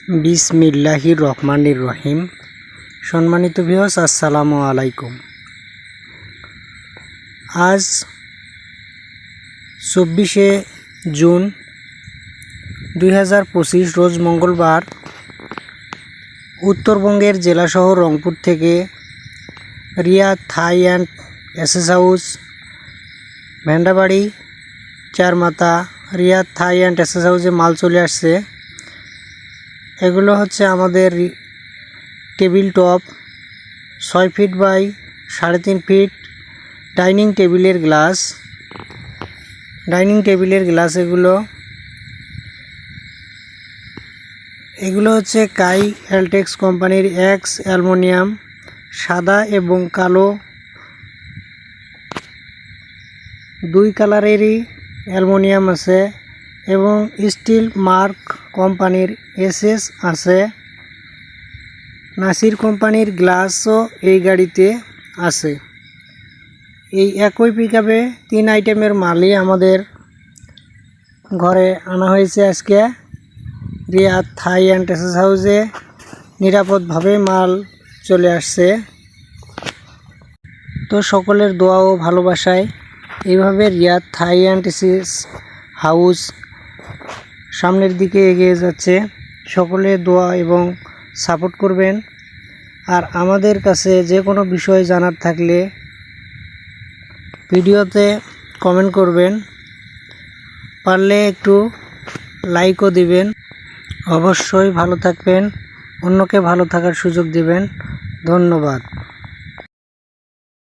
বিসমিল্লাহির রহমানির রহিম। সম্মানিত ভিউয়ার্স, আসসালামু আলাইকুম। আজ 24শে জুন 2025 রোজ মঙ্গলবার উত্তরবঙ্গের জেলা শহর রংপুর থেকে Riyad thai and SS house, Vendabari, Charmatha Riyad thai and SS হাউসে মাল চলে আসছে। এগুলো হচ্ছে আমাদের table top 6 feet by 3.5 feet dining টেবিলের গ্লাস। এগুলো হচ্ছে কাই এলটেক্স কোম্পানির এক্স অ্যালুমিনিয়াম, সাদা এবং কালো দুই কালারেরই অ্যালুমিনিয়াম আছে এবং স্টিল মার্ক কোম্পানির এসএস আছে। নাসির কোম্পানির গ্লাসও এই গাড়িতে আছে। এই একই পিকআপে 3 আইটেমের মালই আমাদের ঘরে আনা হয়েছে। আজকে রিয়াদ থাই অ্যান্ড এসএস হাউসে নিরাপদভাবে মাল চলে আসছে। তো সকলের দোয়া ও ভালোবাসায় এইভাবে Riyad thai and SS house সামনের দিকে এগিয়ে যাচ্ছে। সকলে দোয়া এবং সাপোর্ট করবেন। আর আমাদের কাছে যে কোনো বিষয় জানার থাকলে ভিডিওতে কমেন্ট করবেন, পারলে একটু লাইকও দিবেন। অবশ্যই ভালো থাকবেন, অন্যকে ভালো থাকার সুযোগ দিবেন। ধন্যবাদ।